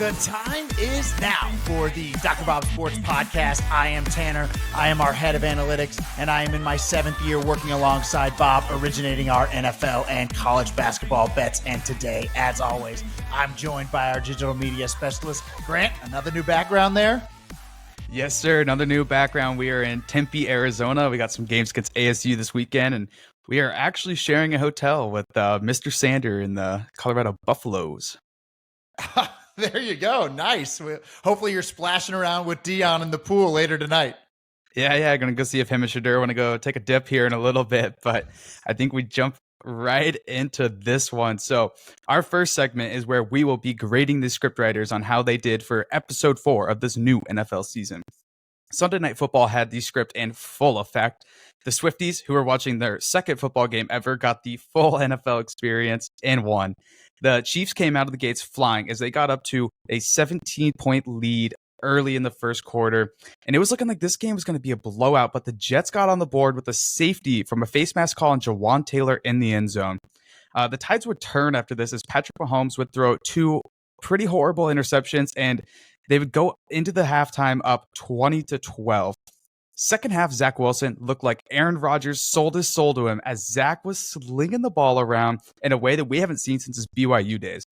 The time is now for the Dr. Bob Sports Podcast. I am Tanner. I am our head of analytics, and I am in my 7th year working alongside Bob, originating our NFL and college basketball bets. And today, as always, I'm joined by our digital media specialist, Grant. Another new background there? Yes, sir. Another new background. We are in Tempe, Arizona. We got some games against ASU this weekend, and we are actually sharing a hotel with Mr. Sander in the Colorado Buffaloes. There you go. Nice. Hopefully you're splashing around with Dion in the pool later tonight. Yeah. Going to go see if him and Shadur want to go take a dip here in a little bit, but I think we jump right into this one. So our first segment is where we will be grading the scriptwriters on how they did for episode 4 of this new NFL season. Sunday Night Football had the script in full effect. The Swifties, who were watching their second football game ever, got the full NFL experience and won. The Chiefs came out of the gates flying as they got up to a 17-point lead early in the first quarter. And it was looking like this game was going to be a blowout, but the Jets got on the board with a safety from a face mask call on Jawan Taylor in the end zone. The tides would turn after this as Patrick Mahomes would throw 2 pretty horrible interceptions, and they would go into the halftime up 20-12. Second half, Zach Wilson looked like Aaron Rodgers sold his soul to him as Zach was slinging the ball around in a way that we haven't seen since his BYU days.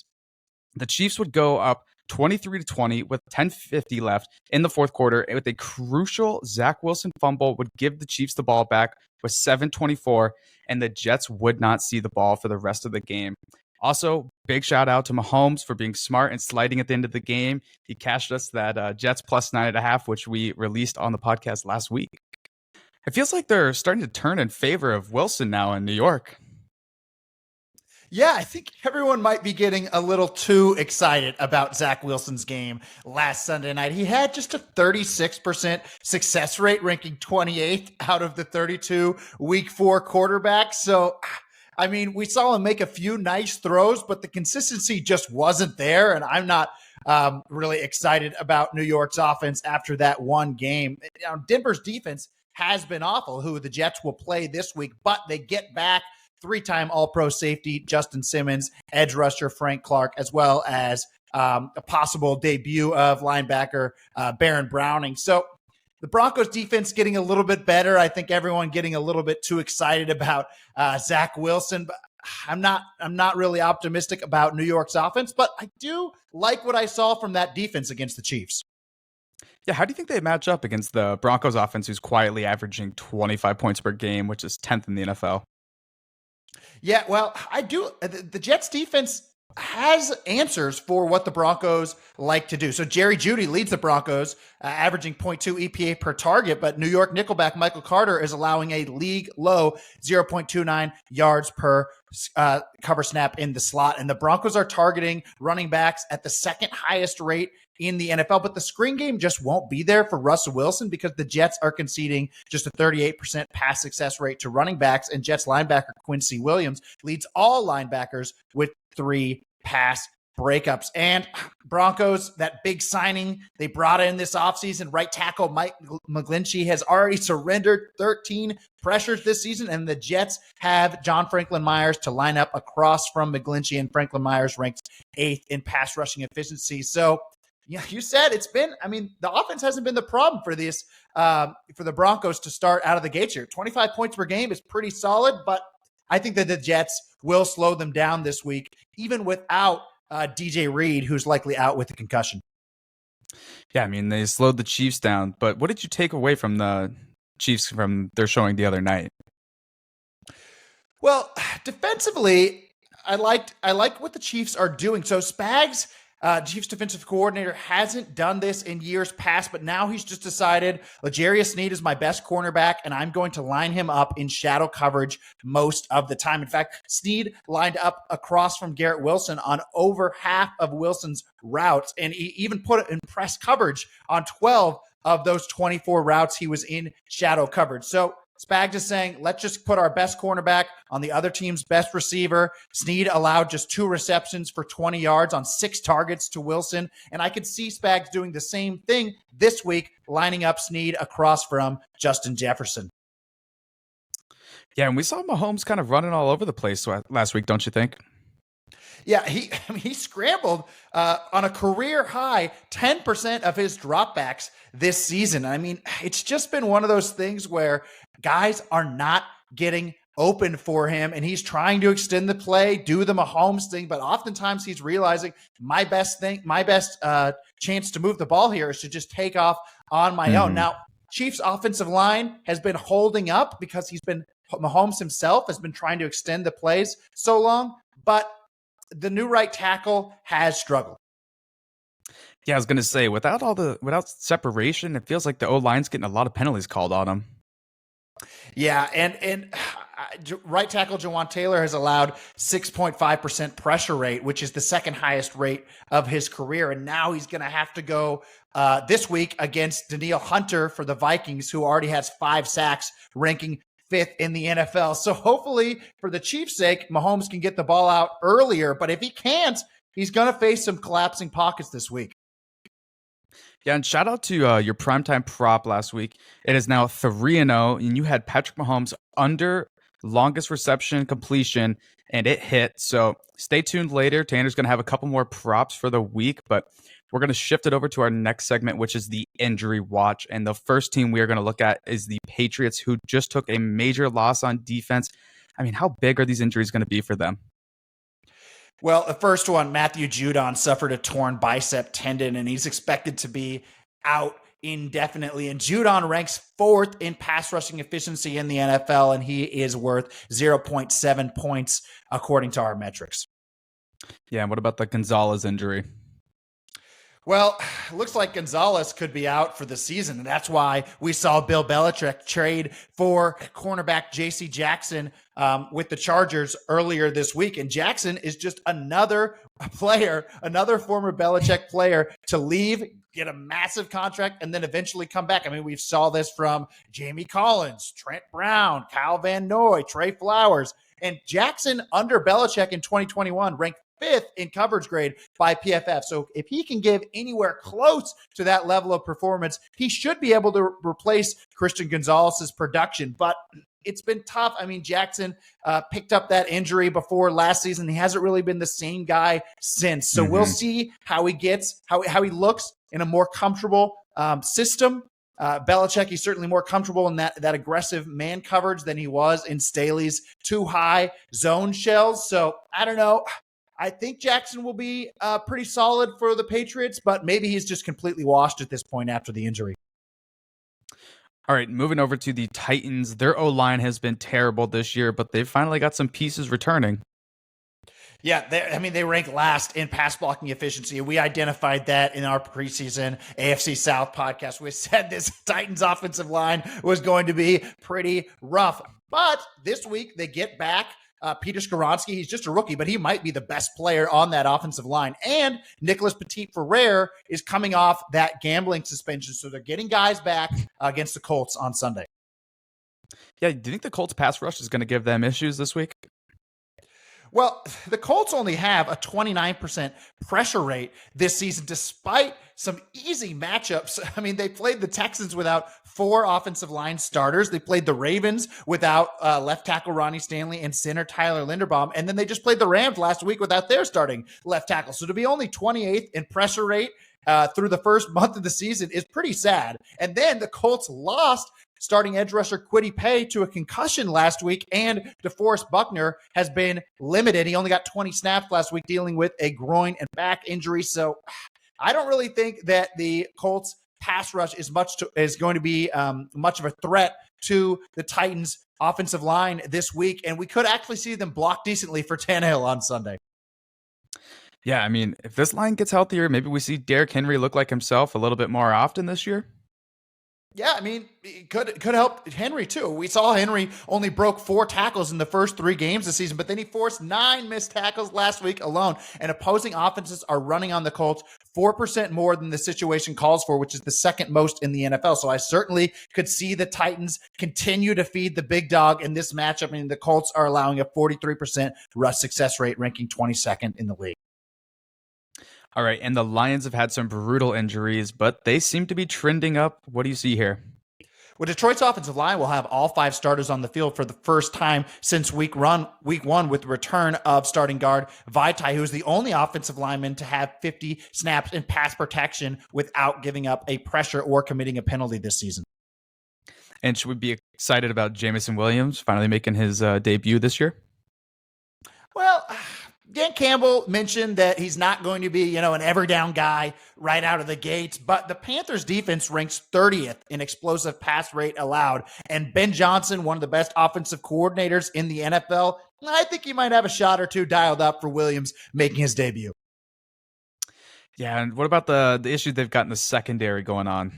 The Chiefs would go up 23-20 with 10:50 left in the fourth quarter, and with a crucial Zach Wilson fumble would give the Chiefs the ball back with 7:24, and the Jets would not see the ball for the rest of the game. Also, big shout out to Mahomes for being smart and sliding at the end of the game. He cashed us that Jets plus 9.5, which we released on the podcast last week. It feels like they're starting to turn in favor of Wilson now in New York. Yeah, I think everyone might be getting a little too excited about Zach Wilson's game last Sunday night. He had just a 36% success rate, ranking 28th out of the 32 week 4 quarterbacks. So, I mean, we saw him make a few nice throws, but the consistency just wasn't there. And I'm not really excited about New York's offense after that one game. Now, Denver's defense has been awful, who the Jets will play this week, but they get back 3-time All-Pro safety Justin Simmons, edge rusher Frank Clark, as well as a possible debut of linebacker Baron Browning. So the Broncos defense getting a little bit better. I think everyone getting a little bit too excited about Zach Wilson, but I'm not really optimistic about New York's offense, but I do like what I saw from that defense against the Chiefs. Yeah, how do you think they match up against the Broncos offense, who's quietly averaging 25 points per game, which is 10th in the NFL? Yeah, well, I do. The Jets defense has answers for what the Broncos like to do. So Jerry Jeudy leads the Broncos, averaging 0.2 EPA per target, but New York nickelback Michael Carter is allowing a league low 0.29 yards per cover snap in the slot. And the Broncos are targeting running backs at the second highest rate in the NFL, but the screen game just won't be there for Russell Wilson because the Jets are conceding just a 38% pass success rate to running backs, and Jets linebacker Quincy Williams leads all linebackers with 3 pass breakups. And Broncos, that big signing they brought in this offseason, right tackle Mike McGlinchey has already surrendered 13 pressures this season, and the Jets have John Franklin Myers to line up across from McGlinchey, and Franklin Myers ranks 8th in pass rushing efficiency. So yeah, you said the offense hasn't been the problem for this, for the Broncos to start out of the gates here. 25 points per game is pretty solid, but I think that the Jets will slow them down this week, even without DJ Reed, who's likely out with a concussion. Yeah, I mean, they slowed the Chiefs down, but what did you take away from the Chiefs from their showing the other night? Well, defensively, I like what the Chiefs are doing. So Spags, Chiefs defensive coordinator, hasn't done this in years past, but now he's just decided L'Jarius Sneed is my best cornerback, and I'm going to line him up in shadow coverage most of the time. In fact, Sneed lined up across from Garrett Wilson on over half of Wilson's routes, and he even put it in press coverage on 12 of those 24 routes he was in shadow coverage. So Spags is saying, let's just put our best cornerback on the other team's best receiver. Sneed allowed just 2 receptions for 20 yards on 6 targets to Wilson. And I could see Spags doing the same thing this week, lining up Sneed across from Justin Jefferson. Yeah, and we saw Mahomes kind of running all over the place last week, don't you think? Yeah, he scrambled on a career high 10% of his dropbacks this season. I mean, it's just been one of those things where guys are not getting open for him, and he's trying to extend the play, do the Mahomes thing, but oftentimes he's realizing my best chance to move the ball here is to just take off on my own. Now, Chiefs offensive line has been holding up because Mahomes himself has been trying to extend the plays so long, but the new right tackle has struggled. Yeah, I was gonna say without separation, it feels like the O-line's getting a lot of penalties called on him. Yeah, and right tackle Jawan Taylor has allowed 6.5% pressure rate, which is the second highest rate of his career. And now he's going to have to go this week against Danielle Hunter for the Vikings, who already has 5 sacks, ranking 5th in the NFL. So hopefully, for the Chiefs' sake, Mahomes can get the ball out earlier. But if he can't, he's going to face some collapsing pockets this week. Yeah, and shout out to your primetime prop last week. It is now 3-0, and you had Patrick Mahomes under longest reception completion, and it hit. So stay tuned later. Tanner's going to have a couple more props for the week, but we're going to shift it over to our next segment, which is the injury watch. And the first team we are going to look at is the Patriots, who just took a major loss on defense. I mean, how big are these injuries going to be for them? Well, the first one, Matthew Judon suffered a torn bicep tendon, and he's expected to be out indefinitely. And Judon ranks 4th in pass rushing efficiency in the NFL, and he is worth 0.7 points according to our metrics. Yeah, and what about the Gonzalez injury? Well, it looks like Gonzalez could be out for the season, and that's why we saw Bill Belichick trade for cornerback J.C. Jackson with the Chargers earlier this week. And Jackson is just another player, another former Belichick player to leave, get a massive contract, and then eventually come back. I mean, we saw this from Jamie Collins, Trent Brown, Kyle Van Noy, Trey Flowers. And Jackson under Belichick in 2021 ranked 5th in coverage grade by PFF. So if he can give anywhere close to that level of performance, he should be able to replace Christian Gonzalez's production. But it's been tough. I mean, Jackson picked up that injury before last season. He hasn't really been the same guy since. So we'll see how he gets, how he looks in a more comfortable system. Belichick, he's certainly more comfortable in that aggressive man coverage than he was in Staley's too high zone shells. So I don't know. I think Jackson will be pretty solid for the Patriots, but maybe he's just completely washed at this point after the injury. All right, moving over to the Titans. Their O-line has been terrible this year, but they've finally got some pieces returning. Yeah, they rank last in pass blocking efficiency. We identified that in our preseason AFC South podcast. We said this Titans offensive line was going to be pretty rough. But this week they get back Peter Skoronski. He's just a rookie, but he might be the best player on that offensive line. And Nicholas Petit-Ferrer is coming off that gambling suspension. So they're getting guys back against the Colts on Sunday. Yeah, do you think the Colts pass rush is going to give them issues this week? Well, the Colts only have a 29% pressure rate this season, despite some easy matchups. I mean, they played the Texans without 4 offensive line starters. They played the Ravens without left tackle Ronnie Stanley and center Tyler Linderbaum. And then they just played the Rams last week without their starting left tackle. So to be only 28th in pressure rate through the first month of the season is pretty sad. And then the Colts lost starting edge rusher Kwity Paye to a concussion last week, and DeForest Buckner has been limited. He only got 20 snaps last week dealing with a groin and back injury. So I don't really think that the Colts pass rush is going to be much of a threat to the Titans offensive line this week. And we could actually see them block decently for Tannehill on Sunday. Yeah, I mean, if this line gets healthier, maybe we see Derrick Henry look like himself a little bit more often this year. Yeah, I mean, it could help Henry too. We saw Henry only broke 4 tackles in the first 3 games this season, but then he forced 9 missed tackles last week alone. And opposing offenses are running on the Colts 4% more than the situation calls for, which is the second most in the NFL. So I certainly could see the Titans continue to feed the big dog in this matchup. I mean, the Colts are allowing a 43% rush success rate, ranking 22nd in the league. All right, and the Lions have had some brutal injuries, but they seem to be trending up. What do you see here? Well, Detroit's offensive line will have all 5 starters on the field for the first time since week 1 with the return of starting guard Vaitai, who's the only offensive lineman to have 50 snaps in pass protection without giving up a pressure or committing a penalty this season. And should we be excited about Jamison Williams finally making his debut this year? Well, Dan Campbell mentioned that he's not going to be, an every down guy right out of the gates, but the Panthers defense ranks 30th in explosive pass rate allowed. And Ben Johnson, one of the best offensive coordinators in the NFL, I think he might have a shot or two dialed up for Williams making his debut. Yeah, and what about the issue they've got in the secondary going on?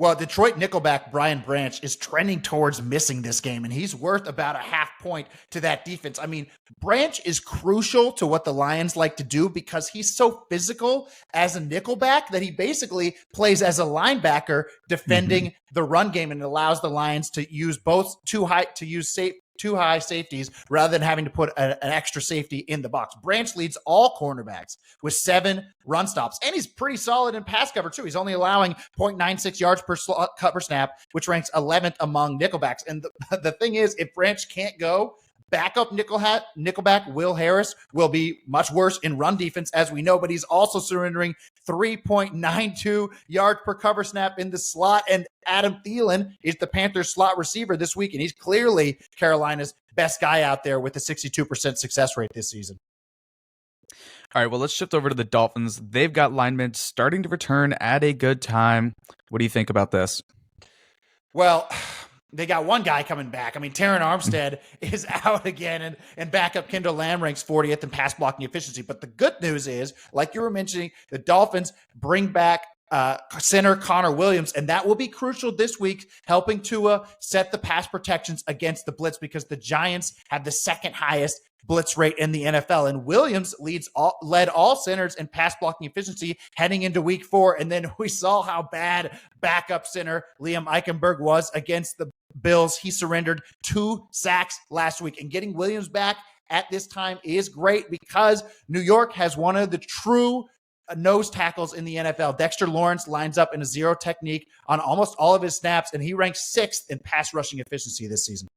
Well, Detroit nickelback Brian Branch is trending towards missing this game, and he's worth about a half point to that defense. I mean, Branch is crucial to what the Lions like to do because he's so physical as a nickelback that he basically plays as a linebacker defending the run game, and it allows the Lions to use two high safeties rather than having to put an extra safety in the box. Branch leads all cornerbacks with 7 run stops, and he's pretty solid in pass cover too. He's only allowing 0.96 yards per cover snap, which ranks 11th among nickelbacks. And the thing is, if Branch can't go, backup nickelback Will Harris will be much worse in run defense, as we know, but he's also surrendering 3.92 yards per cover snap in the slot. And Adam Thielen is the Panthers slot receiver this week, and he's clearly Carolina's best guy out there with a 62% success rate this season. All right, well, let's shift over to the Dolphins. They've got linemen starting to return at a good time. What do you think about this? Well, they got one guy coming back. I mean, Terron Armstead is out again, and backup Kendall Lamb ranks 40th in pass blocking efficiency. But the good news is, like you were mentioning, the Dolphins bring back center Connor Williams, and that will be crucial this week, helping to set the pass protections against the blitz, because the Giants have the second highest blitz rate in the NFL. And Williams led all centers in pass blocking efficiency heading into week 4. And then we saw how bad backup center Liam Eichenberg was against the Bills. He surrendered 2 sacks last week, and getting Williams back at this time is great because New York has one of the true nose tackles in the NFL. Dexter Lawrence lines up in a zero technique on almost all of his snaps, and he ranks 6th in pass rushing efficiency this season.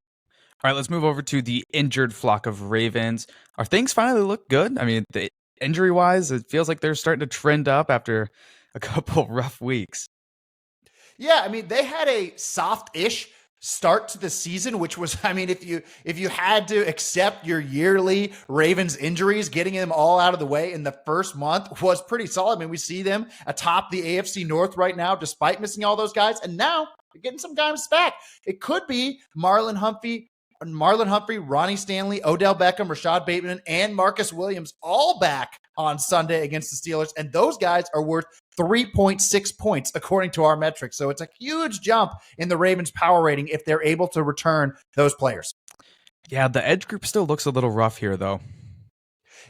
All right, let's move over to the injured flock of Ravens. Are things finally look good? I mean, injury-wise, it feels like they're starting to trend up after a couple rough weeks. Yeah, I mean, they had a soft-ish start to the season, which was, I mean, if you had to accept your yearly Ravens injuries, getting them all out of the way in the first month was pretty solid. I mean, we see them atop the AFC North right now, despite missing all those guys, and now they're getting some guys back. It could be Marlon Humphrey, Ronnie Stanley, Odell Beckham, Rashad Bateman, and Marcus Williams all back on Sunday against the Steelers. And those guys are worth 3.6 points according to our metrics. So it's a huge jump in the Ravens power rating if they're able to return those players. Yeah, the edge group still looks a little rough here, though.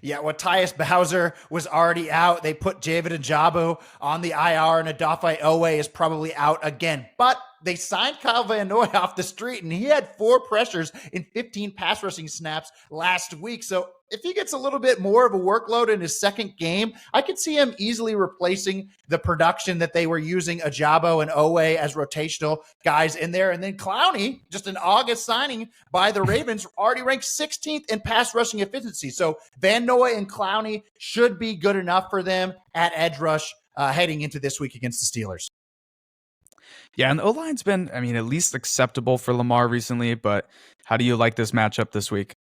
Yeah, Tyus Bowser was already out. They put Javid Njoku on the IR, and Odafe Owe is probably out again. But they signed Kyle Van Noy off the street, and he had 4 pressures in 15 pass rushing snaps last week. So if he gets a little bit more of a workload in his second game, I could see him easily replacing the production that they were using Ajabo and Owe as rotational guys in there. And then Clowney, just an August signing by the Ravens, already ranked 16th in pass rushing efficiency. So Van Noy and Clowney should be good enough for them at edge rush heading into this week against the Steelers. Yeah, and the O-line's been, I mean, at least acceptable for Lamar recently, but how do you like this matchup this week?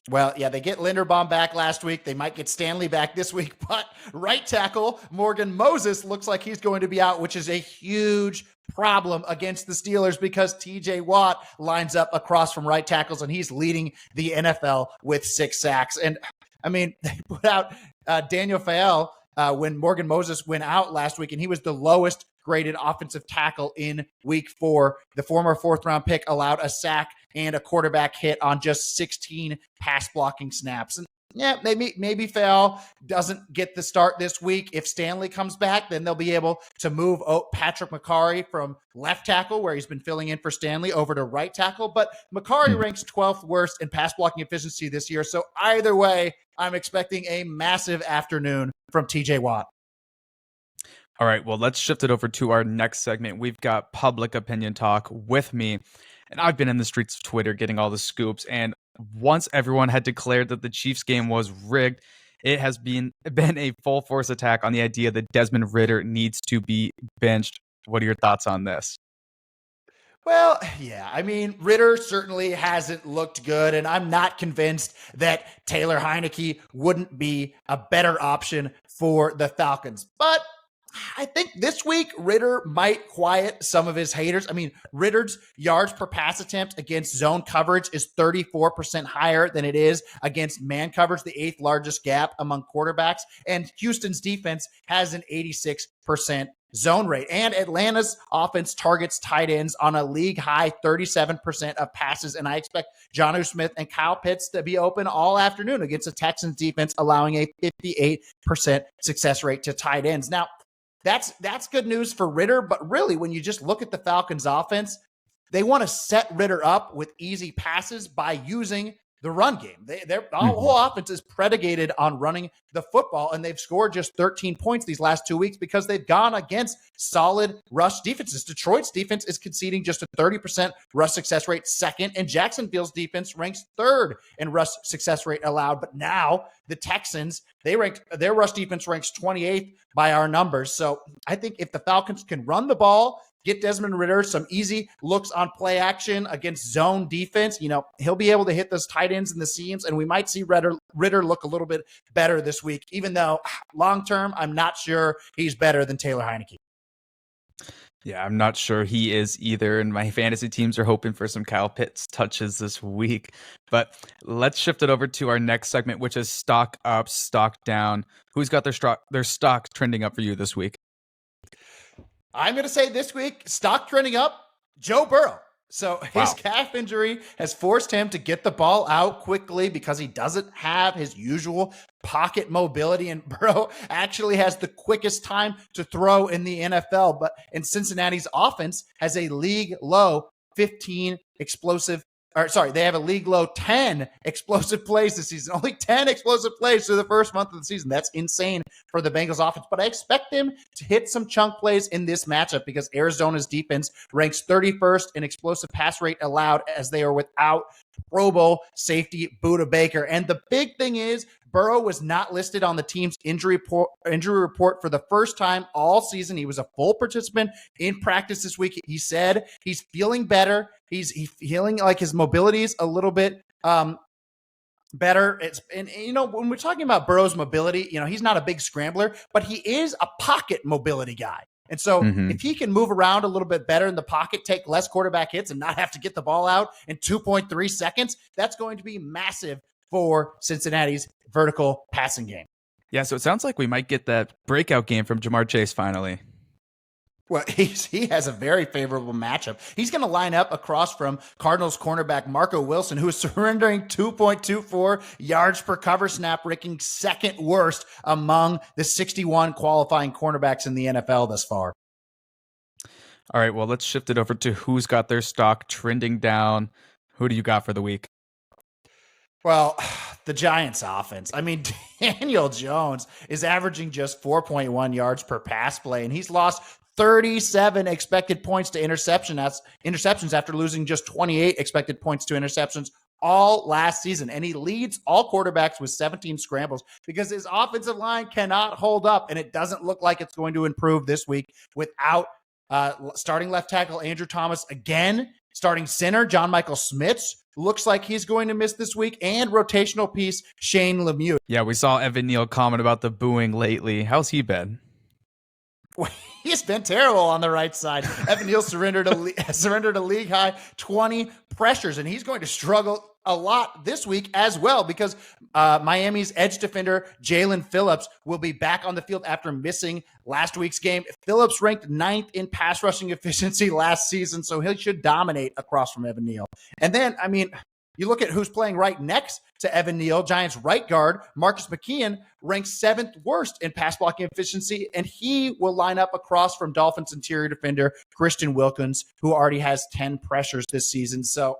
Well, yeah, they get Linderbaum back last week. They might get Stanley back this week, but right tackle Morgan Moses looks like he's going to be out, which is a huge problem against the Steelers because TJ Watt lines up across from right tackles, and he's leading the NFL with 6 sacks. And I mean, they put out Daniel Fael when Morgan Moses went out last week, and he was the lowest graded offensive tackle in week 4. The former 4th-round pick allowed a sack and a quarterback hit on just 16 pass blocking snaps. And yeah, maybe Fael doesn't get the start this week. If Stanley comes back, then they'll be able to move Patrick Mekari from left tackle, where he's been filling in for Stanley, over to right tackle. But Mekari ranks 12th worst in pass blocking efficiency this year. So either way, I'm expecting a massive afternoon from TJ Watt. All right, well, let's shift it over to our next segment. We've got public opinion talk with me, and I've been in the streets of Twitter getting all the scoops. And once everyone had declared that the Chiefs game was rigged, it has been a full force attack on the idea that Desmond Ridder needs to be benched. What are your thoughts on this? Well, yeah, I mean, Ridder certainly hasn't looked good, and I'm not convinced that Taylor Heineke wouldn't be a better option for the Falcons. But I think this week Ridder might quiet some of his haters. I mean, Ridder's yards per pass attempt against zone coverage is 34% higher than it is against man coverage, the eighth largest gap among quarterbacks. And Houston's defense has an 86% zone rate. And Atlanta's offense targets tight ends on a league high 37% of passes. And I expect Jonnu Smith and Kyle Pitts to be open all afternoon against the Texans defense, allowing a 58% success rate to tight ends. Now, that's good news for Ridder, but really, when you just look at the Falcons offense, they want to set Ridder up with easy passes by using the run game. Their whole offense is predicated on running the football, and they've scored just 13 points these last 2 weeks because they've gone against solid rush defenses. Detroit's defense is conceding just a 30% rush success rate, second, and Jacksonville's defense ranks third in rush success rate allowed. But now the Texans, their rush defense ranks 28th by our numbers. So I think if the Falcons can run the ball, get Desmond Ridder some easy looks on play action against zone defense, he'll be able to hit those tight ends in the seams, and we might see Ridder look a little bit better this week, even though long-term, I'm not sure he's better than Taylor Heineke. Yeah, I'm not sure he is either, and my fantasy teams are hoping for some Kyle Pitts touches this week. But let's shift it over to our next segment, which is stock up, stock down. Who's got their stock trending up for you this week? I'm going to say this week, stock trending up, Joe Burrow. So his calf injury has forced him to get the ball out quickly because he doesn't have his usual pocket mobility. And Burrow actually has the quickest time to throw in the NFL. But in Cincinnati's offense has a league low 15 explosive they have a league low 10 explosive plays this season. Only 10 explosive plays through the first month of the season. That's insane for the Bengals offense. But I expect them to hit some chunk plays in this matchup because Arizona's defense ranks 31st in explosive pass rate allowed as they are without Pro Bowl safety Budda Baker. And the big thing is Burrow was not listed on the team's injury report for the first time all season. He was a full participant in practice this week. He said he's feeling better. He's feeling like his mobility is a little bit better. When we're talking about Burrow's mobility, he's not a big scrambler, but he is a pocket mobility guy. And so if he can move around a little bit better in the pocket, take less quarterback hits, and not have to get the ball out in 2.3 seconds, that's going to be massive for Cincinnati's vertical passing game. Yeah, so it sounds like we might get that breakout game from Jamar Chase finally. Well, he has a very favorable matchup. He's going to line up across from Cardinals cornerback Marco Wilson, who is surrendering 2.24 yards per cover snap, ranking second worst among the 61 qualifying cornerbacks in the NFL thus far. All right, well, let's shift it over to who's got their stock trending down. Who do you got for the week? Well, the Giants offense. I mean, Daniel Jones is averaging just 4.1 yards per pass play, and he's lost 37 expected points to interceptions after losing just 28 expected points to interceptions all last season. And he leads all quarterbacks with 17 scrambles because his offensive line cannot hold up, and it doesn't look like it's going to improve this week without starting left tackle Andrew Thomas again, starting center John Michael Schmitz looks like he's going to miss this week, and rotational piece Shane Lemieux. Yeah, we saw Evan Neal comment about the booing lately. How's he been? He's been terrible on the right side. Evan Neal surrendered a league high 20 pressures, and he's going to struggle a lot this week as well because Miami's edge defender Jalen Phillips will be back on the field after missing last week's game. Phillips ranked 9th in pass rushing efficiency last season, so he should dominate across from Evan Neal. And then, you look at who's playing right next to Evan Neal, Giants right guard Marcus McKeon ranks 7th worst in pass blocking efficiency, and he will line up across from Dolphins interior defender Christian Wilkins, who already has 10 pressures this season. So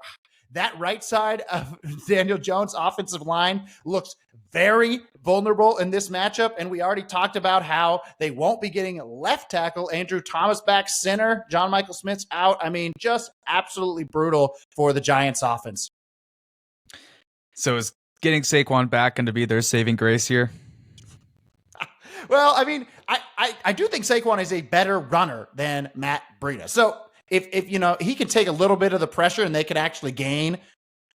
that right side of Daniel Jones' offensive line looks very vulnerable in this matchup. And we already talked about how they won't be getting left tackle Andrew Thomas back, center John Michael Smith's out. I mean, just absolutely brutal for the Giants offense. So is getting Saquon back going to be their saving grace here? Well, I mean, I do think Saquon is a better runner than Matt Breida. So if you know, he can take a little bit of the pressure and they could actually gain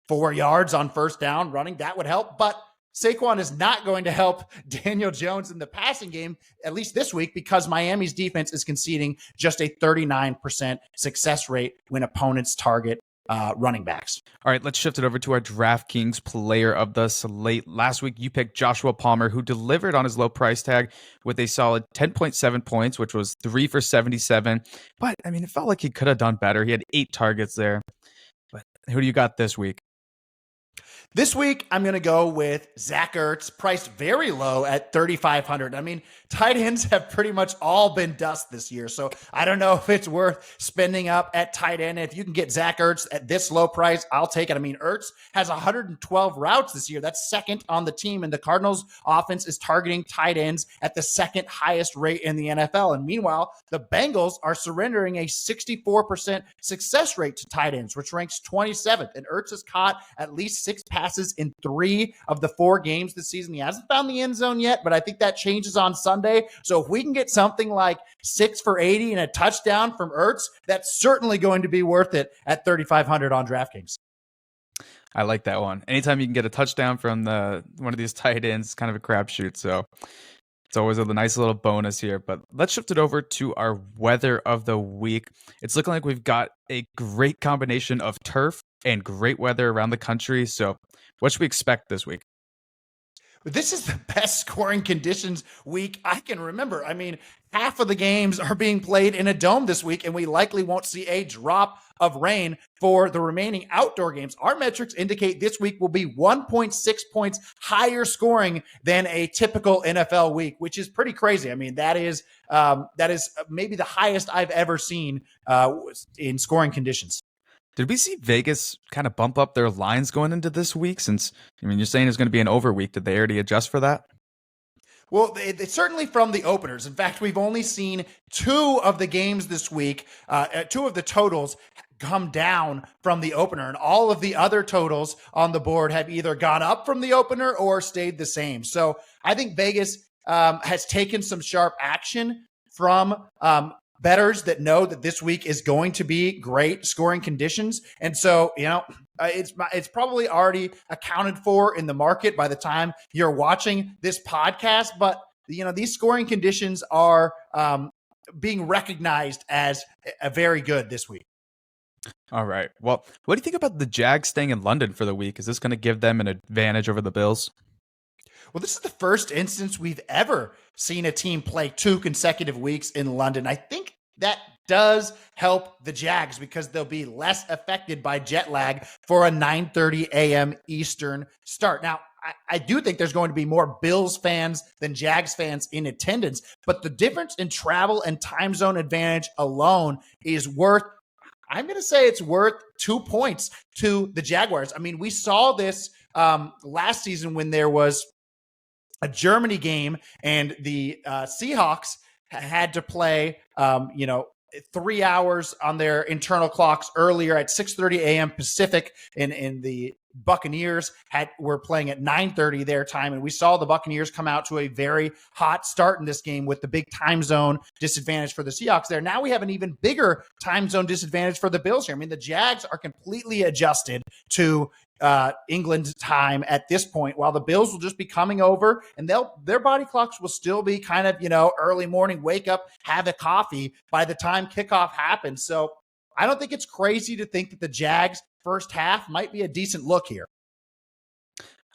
4 yards on first down running, that would help. But Saquon is not going to help Daniel Jones in the passing game, at least this week, because Miami's defense is conceding just a 39% success rate when opponents target running backs. All right, let's shift it over to our DraftKings player of the slate. Last week, you picked Joshua Palmer, who delivered on his low price tag with a solid 10.7 points, which was 3 for 77. But, I mean, it felt like he could have done better. He had 8 targets there. But who do you got this week? This week, I'm going to go with Zach Ertz, priced very low at $3,500. I mean, tight ends have pretty much all been dust this year, so I don't know if it's worth spending up at tight end. If you can get Zach Ertz at this low price, I'll take it. I mean, Ertz has 112 routes this year. That's second on the team, and the Cardinals' offense is targeting tight ends at the second highest rate in the NFL. And meanwhile, the Bengals are surrendering a 64% success rate to tight ends, which ranks 27th. And Ertz has caught at least 6 passes in 3 of the 4 games this season. He hasn't found the end zone yet, but I think that changes on Sunday. So if we can get something like 6 for 80 and a touchdown from Ertz, that's certainly going to be worth it at $3,500 on DraftKings. I like that one. Anytime you can get a touchdown from one of these tight ends, it's kind of a crapshoot. So it's always a nice little bonus here. But let's shift it over to our weather of the week. It's looking like we've got a great combination of turf and great weather around the country. So what should we expect this week? This is the best scoring conditions week I can remember. I mean, half of the games are being played in a dome this week, and we likely won't see a drop of rain for the remaining outdoor games. Our metrics indicate this week will be 1.6 points higher scoring than a typical NFL week, which is pretty crazy. I mean, that is maybe the highest I've ever seen in scoring conditions. Did we see Vegas kind of bump up their lines going into this week? Since, I mean, you're saying it's going to be an over week. Did they already adjust for that? Well, it's certainly from the openers. In fact, we've only seen 2 of the games this week, 2 of the totals come down from the opener, and all of the other totals on the board have either gone up from the opener or stayed the same. So I think Vegas has taken some sharp action from bettors that know that this week is going to be great scoring conditions. And so, you know, it's probably already accounted for in the market by the time you're watching this podcast. But, you know, these scoring conditions are being recognized as a very good this week. All right. Well, what do you think about the Jags staying in London for the week? Is this going to give them an advantage over the Bills? Well, this is the first instance we've ever seen a team play 2 consecutive weeks in London. I think that does help the Jags because they'll be less affected by jet lag for a 9:30 a.m. Eastern start. Now, I do think there's going to be more Bills fans than Jags fans in attendance, but the difference in travel and time zone advantage alone is worth, I'm going to say it's worth 2 points to the Jaguars. I mean, we saw this last season when there was a Germany game and the Seahawks had to play, 3 hours on their internal clocks earlier at 6:30 a.m. Pacific, and the Buccaneers were playing at 9:30 their time, and we saw the Buccaneers come out to a very hot start in this game with the big time zone disadvantage for the Seahawks there. Now we have an even bigger time zone disadvantage for the Bills here. I mean, the Jags are completely adjusted to England time at this point, while the Bills will just be coming over and their body clocks will still be kind of, early morning, wake up, have a coffee by the time kickoff happens. So I don't think it's crazy to think that the Jags first half might be a decent look here.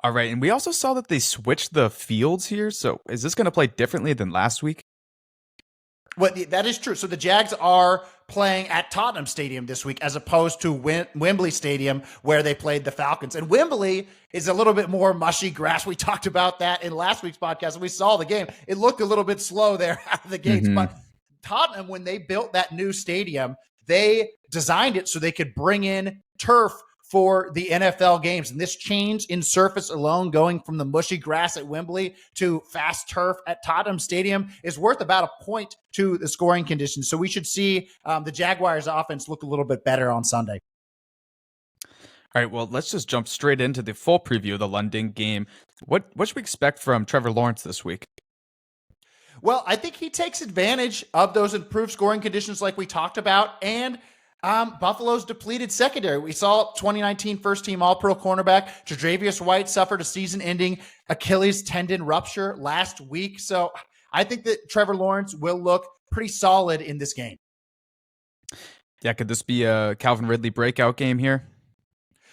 All right. And we also saw that they switched the fields here. So is this going to play differently than last week? Well, that is true. So the Jags are playing at Tottenham Stadium this week as opposed to Wembley Stadium where they played the Falcons. And Wembley is a little bit more mushy grass. We talked about that in last week's podcast. And we saw the game. It looked a little bit slow there out of the gates. Mm-hmm. But Tottenham, when they built that new stadium, they designed it so they could bring in turf for the NFL games. And this change in surface alone, going from the mushy grass at Wembley to fast turf at Tottenham Stadium, is worth about a point to the scoring conditions. So we should see the Jaguars offense look a little bit better on Sunday. All right, well, let's just jump straight into the full preview of the London game. What should we expect from Trevor Lawrence this week? Well, I think he takes advantage of those improved scoring conditions like we talked about, and Buffalo's depleted secondary. We saw 2019 first-team All-Pro cornerback Tre'Davious White suffered a season-ending Achilles tendon rupture last week. So I think that Trevor Lawrence will look pretty solid in this game. Yeah, could this be a Calvin Ridley breakout game here?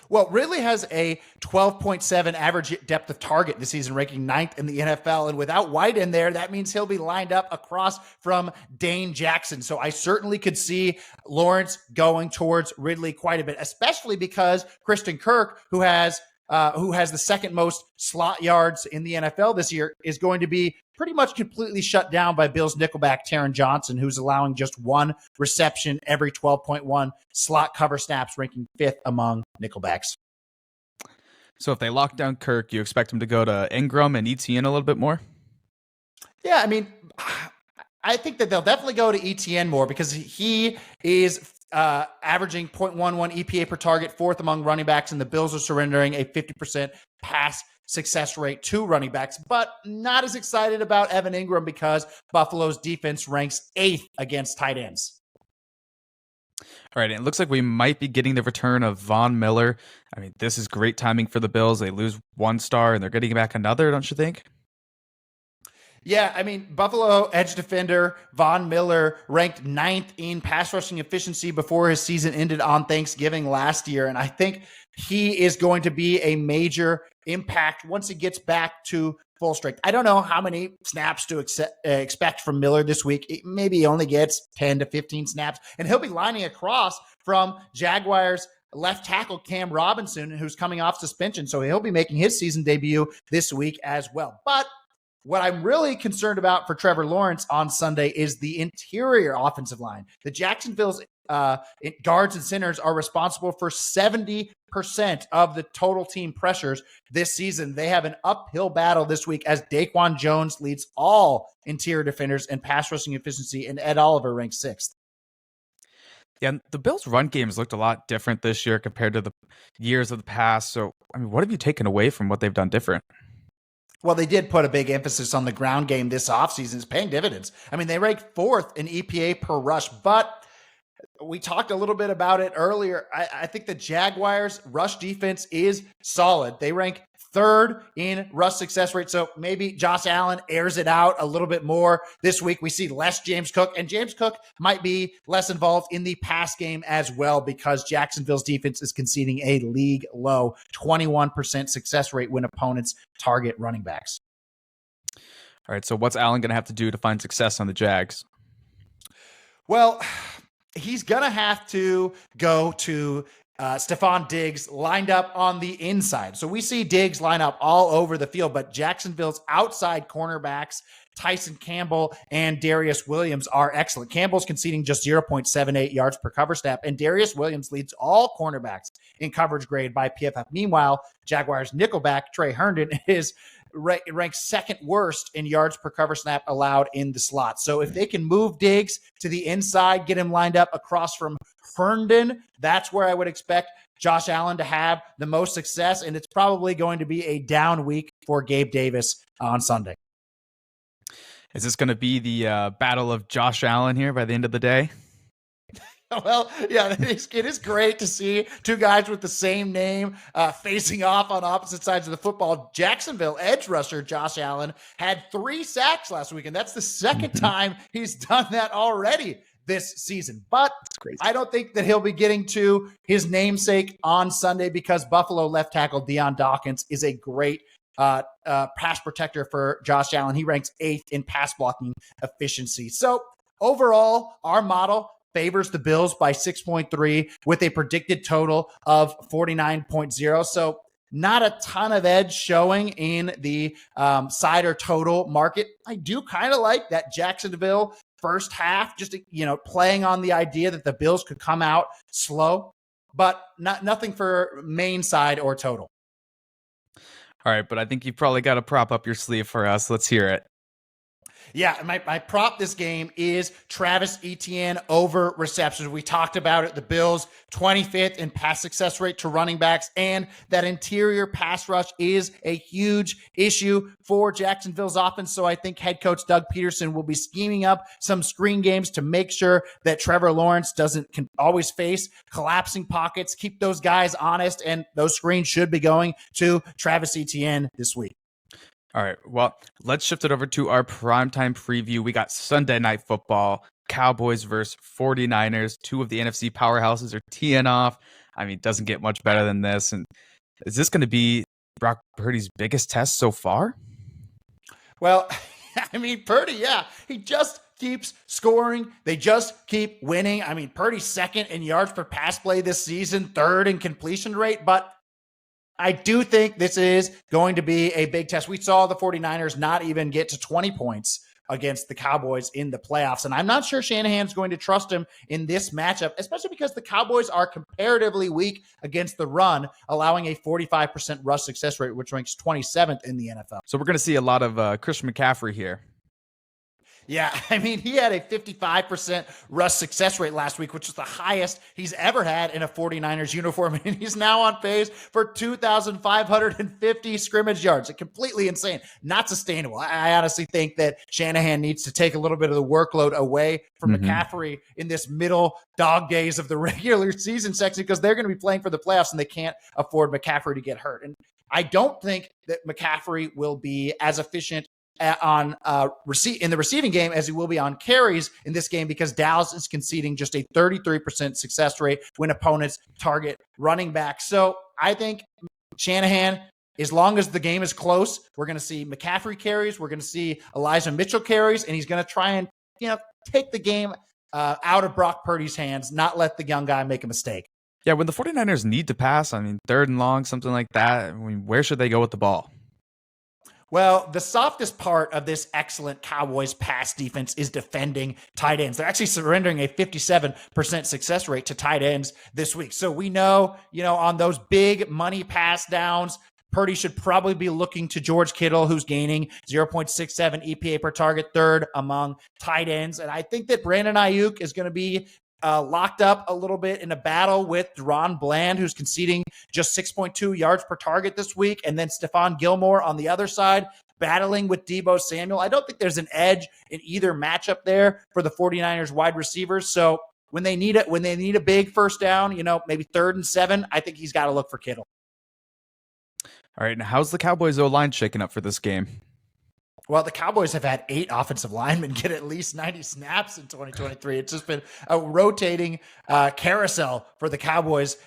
Well, Ridley has a 12.7 average depth of target this season, ranking 9th in the NFL. And without White in there, that means he'll be lined up across from Dane Jackson. So I certainly could see Lawrence going towards Ridley quite a bit, especially because Christian Kirk, who has the second most slot yards in the NFL this year, is going to be pretty much completely shut down by Bills nickelback Taron Johnson, who's allowing just one reception every 12.1 slot cover snaps, ranking 5th among nickelbacks. So if they lock down Kirk, you expect him to go to Ingram and Etienne a little bit more? Yeah, I mean, I think that they'll definitely go to Etienne more because he is averaging 0.11 EPA per target, 4th among running backs, and the Bills are surrendering a 50% pass success rate to running backs, but not as excited about Evan Ingram because Buffalo's defense ranks 8th against tight ends. All right, and it looks like we might be getting the return of Von Miller. I mean, this is great timing for the Bills. They lose one star and they're getting back another, don't you think? Yeah, I mean, Buffalo edge defender Von Miller ranked 9th in pass rushing efficiency before his season ended on Thanksgiving last year. And I think he is going to be a major impact once he gets back to full strength. I don't know how many snaps to expect from Miller this week. Maybe he only gets 10 to 15 snaps, and he'll be lining across from Jaguars left tackle Cam Robinson, who's coming off suspension. So he'll be making his season debut this week as well. But what I'm really concerned about for Trevor Lawrence on Sunday is the interior offensive line. The Jacksonville's guards and centers are responsible for 70% of the total team pressures this season. They have an uphill battle this week as Daquan Jones leads all interior defenders in pass rushing efficiency, and Ed Oliver ranks 6th. Yeah, the Bills' run games looked a lot different this year compared to the years of the past. So, I mean, what have you taken away from what they've done different? Well, they did put a big emphasis on the ground game this offseason. It's paying dividends. I mean, they ranked 4th in EPA per rush, but we talked a little bit about it earlier. I think the Jaguars' rush defense is solid. They rank 3rd in rush success rate. So maybe Josh Allen airs it out a little bit more this week. We see less James Cook, and James Cook might be less involved in the pass game as well because Jacksonville's defense is conceding a league low 21% success rate when opponents target running backs. All right, so what's Allen going to have to do to find success on the Jags? Well, he's going to have to go to Stephon Diggs lined up on the inside. So we see Diggs line up all over the field, but Jacksonville's outside cornerbacks, Tyson Campbell and Darius Williams, are excellent. Campbell's conceding just 0.78 yards per cover snap, and Darius Williams leads all cornerbacks in coverage grade by PFF. Meanwhile, Jaguars nickelback Trey Herndon is ranked 2nd worst in yards per cover snap allowed in the slot. So if they can move Diggs to the inside, get him lined up across from Herndon, that's where I would expect Josh Allen to have the most success, and it's probably going to be a down week for Gabe Davis on Sunday. Is this going to be the battle of Josh Allen here by the end of the day? Well, yeah, it is great to see two guys with the same name facing off on opposite sides of the football. Jacksonville edge rusher Josh Allen had 3 sacks last week, and that's the second time he's done that already this season. But I don't think that he'll be getting to his namesake on Sunday because Buffalo left tackle Deion Dawkins is a great pass protector for Josh Allen. He ranks 8th in pass blocking efficiency. So overall, our model favors the Bills by 6.3 with a predicted total of 49.0. So not a ton of edge showing in the side or total market. I do kind of like that Jacksonville first half, just, playing on the idea that the Bills could come out slow. but nothing for main side or total. All right, but I think you've probably got a prop up your sleeve for us. Let's hear it. Yeah, my prop this game is Travis Etienne over receptions. We talked about it. The Bills 25th in pass success rate to running backs, and that interior pass rush is a huge issue for Jacksonville's offense. So I think head coach Doug Peterson will be scheming up some screen games to make sure that Trevor Lawrence can always face collapsing pockets, keep those guys honest, and those screens should be going to Travis Etienne this week. All right, well, let's shift it over to our primetime preview. We got Sunday Night Football, Cowboys versus 49ers. Two of the NFC powerhouses are teeing off. I mean, it doesn't get much better than this. And is this going to be Brock Purdy's biggest test so far? Well, I mean, Purdy, yeah, he just keeps scoring. They just keep winning. I mean, Purdy's second in yards per pass play this season, third in completion rate, but I do think this is going to be a big test. We saw the 49ers not even get to 20 points against the Cowboys in the playoffs, and I'm not sure Shanahan's going to trust him in this matchup, especially because the Cowboys are comparatively weak against the run, allowing a 45% rush success rate, which ranks 27th in the NFL. So we're going to see a lot of Christian McCaffrey here. Yeah, I mean, he had a 55% rush success rate last week, which is the highest he's ever had in a 49ers uniform. And he's now on pace for 2,550 scrimmage yards. It's completely insane. Not sustainable. I honestly think that Shanahan needs to take a little bit of the workload away from McCaffrey in this middle dog days of the regular season section, because they're going to be playing for the playoffs and they can't afford McCaffrey to get hurt. And I don't think that McCaffrey will be as efficient in the receiving game as he will be on carries in this game, because Dallas is conceding just a 33% success rate when opponents target running back. So I think Shanahan, as long as the game is close, we're going to see McCaffrey carries, we're going to see Elijah Mitchell carries, and he's going to try and take the game out of Brock Purdy's hands, not let the young guy make a mistake. Yeah, when the 49ers need to pass, I mean, third and long, something like that, I mean, where should they go with the ball? Well, the softest part of this excellent Cowboys pass defense is defending tight ends. They're actually surrendering a 57% success rate to tight ends this week. So we know, on those big money pass downs, Purdy should probably be looking to George Kittle, who's gaining 0.67 EPA per target, third among tight ends. And I think that Brandon Ayuk is going to be locked up a little bit in a battle with Deron Bland, who's conceding just 6.2 yards per target this week. And then Stephon Gilmore on the other side, battling with Deebo Samuel. I don't think there's an edge in either matchup there for the 49ers wide receivers. So when they need a big first down, maybe 3rd and 7, I think he's got to look for Kittle. All right. Now, how's the Cowboys O-line shaking up for this game? Well, the Cowboys have had 8 offensive linemen get at least 90 snaps in 2023. It's just been a rotating carousel for the Cowboys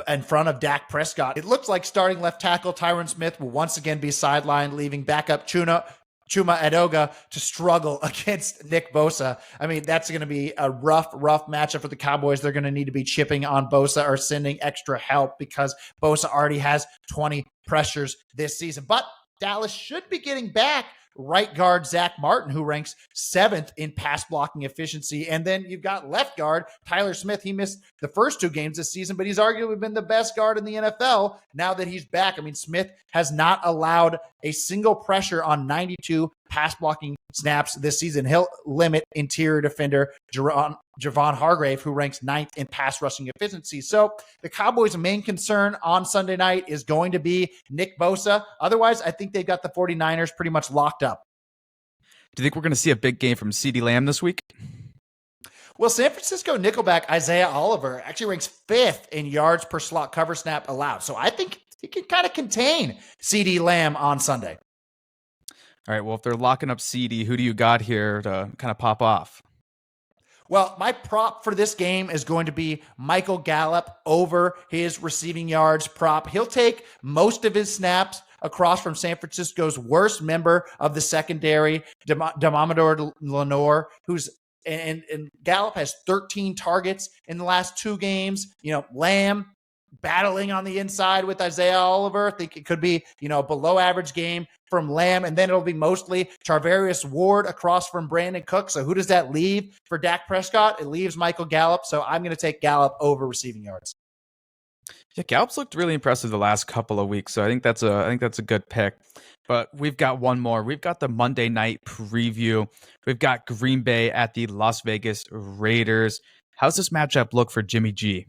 in front of Dak Prescott. It looks like starting left tackle Tyron Smith will once again be sidelined, leaving backup Chuma Edoga to struggle against Nick Bosa. I mean, that's going to be a rough matchup for the Cowboys. They're going to need to be chipping on Bosa or sending extra help, because Bosa already has 20 pressures this season. But Dallas should be getting back right guard Zach Martin, who ranks 7th in pass blocking efficiency. And then you've got left guard Tyler Smith. He missed the first 2 games this season, but he's arguably been the best guard in the NFL now that he's back. I mean, Smith has not allowed a single pressure on 92 pass blocking snaps this season. He'll limit interior defender Javon Hargrave, who ranks 9th in pass rushing efficiency. So the Cowboys' main concern on Sunday night is going to be Nick Bosa. Otherwise, I think they've got the 49ers pretty much locked up. Do you think we're going to see a big game from CeeDee Lamb this week? Well, San Francisco nickelback Isaiah Oliver actually ranks 5th in yards per slot cover snap allowed. So I think he can kind of contain CeeDee Lamb on Sunday. All right, well, if they're locking up CeeDee, who do you got here to kind of pop off? Well, my prop for this game is going to be Michael Gallup over his receiving yards prop. He'll take most of his snaps across from San Francisco's worst member of the secondary, Demomador Lenore, and Gallup has 13 targets in the last 2 games. Lamb battling on the inside with Isaiah Oliver. I think it could be, a below average game from Lamb, and then it'll be mostly Charvarius Ward across from Brandon Cook. So who does that leave for Dak Prescott? It leaves Michael Gallup. So I'm going to take Gallup over receiving yards. Yeah, Gallup's looked really impressive the last couple of weeks, so I think that's a good pick. But we've got one more. We've got the Monday night preview. We've got Green Bay at the Las Vegas Raiders. How's this matchup look for Jimmy G?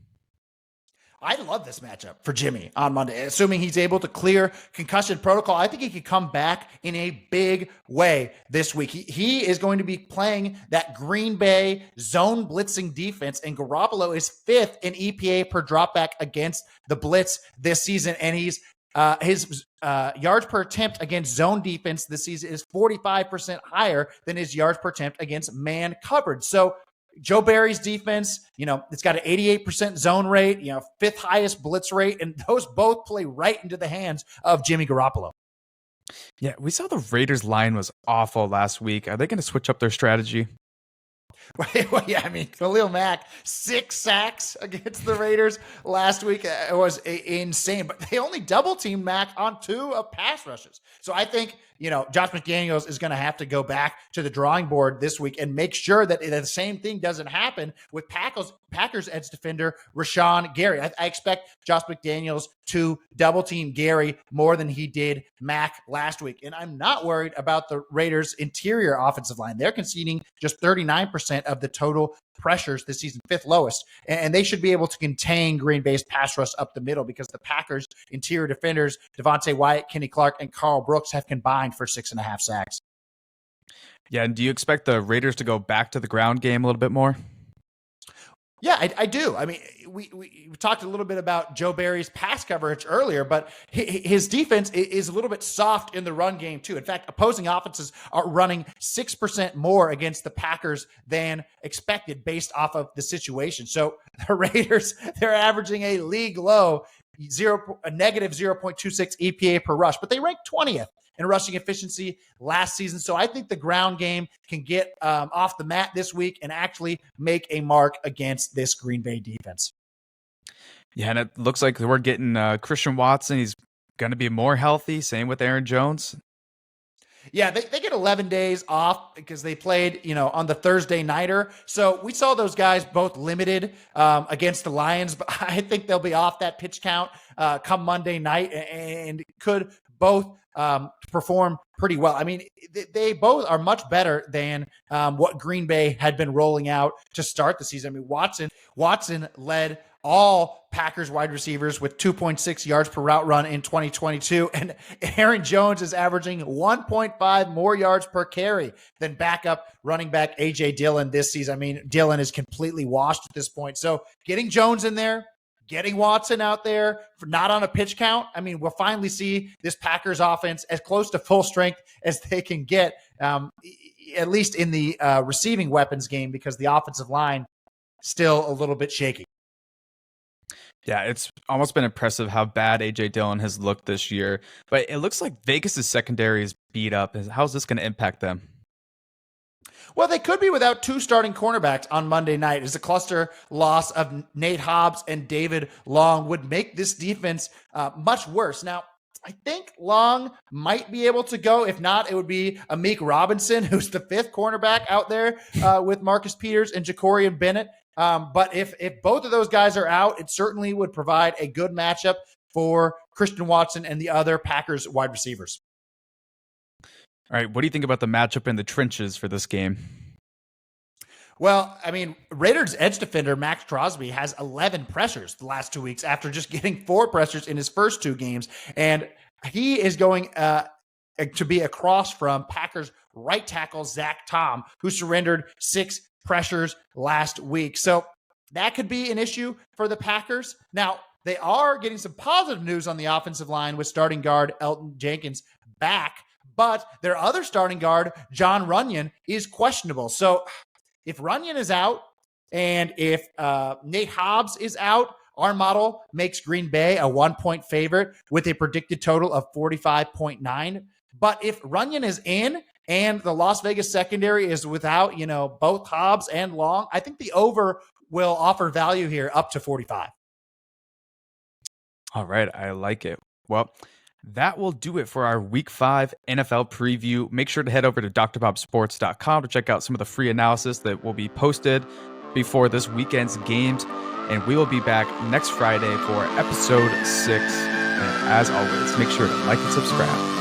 I love this matchup for Jimmy on Monday, assuming he's able to clear concussion protocol. I think he could come back in a big way this week. He is going to be playing that Green Bay zone blitzing defense, and Garoppolo is fifth in EPA per dropback against the blitz this season, and his yards per attempt against zone defense this season is 45% higher than his yards per attempt against man coverage. So Joe Barry's defense, it's got an 88% zone rate, fifth highest blitz rate, and those both play right into the hands of Jimmy Garoppolo. Yeah, we saw the Raiders line was awful last week. Are they going to switch up their strategy? Well, yeah, I mean, Khalil Mack, 6 sacks against the Raiders last week. It was insane, but they only double teamed Mack on 2 of pass rushes. So I think, Josh McDaniels is going to have to go back to the drawing board this week and make sure that the same thing doesn't happen with Packers edge defender Rashawn Gary. I expect Josh McDaniels to double team Gary more than he did Mack last week. And I'm not worried about the Raiders' interior offensive line. They're conceding just 39% of the total pressures this season, 5th lowest. And they should be able to contain Green Bay's pass rush up the middle because the Packers' interior defenders, Devontae Wyatt, Kenny Clark, and Carl Brooks have combined for 6.5 sacks. Yeah, and do you expect the Raiders to go back to the ground game a little bit more? Yeah, I do. I mean, we talked a little bit about Joe Barry's pass coverage earlier, but his defense is a little bit soft in the run game too. In fact, opposing offenses are running 6% more against the Packers than expected based off of the situation. So the Raiders, they're averaging a league low a negative 0.26 EPA per rush, but they rank 20th in rushing efficiency last season. So I think the ground game can get off the mat this week and actually make a mark against this Green Bay defense. Yeah, and it looks like we're getting Christian Watson. He's going to be more healthy. Same with Aaron Jones. Yeah, they get 11 days off because they played, on the Thursday nighter. So we saw those guys both limited against the Lions, but I think they'll be off that pitch count come Monday night and could both perform pretty well. I mean, they both are much better than what Green Bay had been rolling out to start the season. I mean, Watson led all Packers wide receivers with 2.6 yards per route run in 2022. And Aaron Jones is averaging 1.5 more yards per carry than backup running back A.J. Dillon this season. I mean, Dillon is completely washed at this point. So getting Jones in there, getting Watson out there, not on a pitch count. I mean, we'll finally see this Packers offense as close to full strength as they can get, at least in the receiving weapons game, because the offensive line still a little bit shaky. Yeah, it's almost been impressive how bad A.J. Dillon has looked this year. But it looks like Vegas' secondary is beat up. How's this going to impact them? Well, they could be without 2 starting cornerbacks on Monday night, as a cluster loss of Nate Hobbs and David Long would make this defense much worse. Now, I think Long might be able to go. If not, it would be Amik Robinson, who's the 5th cornerback out there with Marcus Peters and Ja'Cory Bennett. But if both of those guys are out, it certainly would provide a good matchup for Christian Watson and the other Packers wide receivers. All right, what do you think about the matchup in the trenches for this game? Well, I mean, Raiders edge defender Max Crosby has 11 pressures the last 2 weeks after just getting 4 pressures in his first 2 games. And he is going to be across from Packers right tackle Zach Tom, who surrendered 6 pressures last week. So that could be an issue for the Packers. Now, they are getting some positive news on the offensive line with starting guard Elton Jenkins back, but their other starting guard, John Runyon, is questionable. So if Runyon is out and if Nate Hobbs is out, our model makes Green Bay a 1-point favorite with a predicted total of 45.9. But if Runyon is in and the Las Vegas secondary is without, both Hobbs and Long, I think the over will offer value here up to 45. All right, I like it. Well, that will do it for our Week 5 NFL preview. Make sure to head over to drbobsports.com to check out some of the free analysis that will be posted before this weekend's games. And we will be back next Friday for episode 6. And as always, make sure to like and subscribe.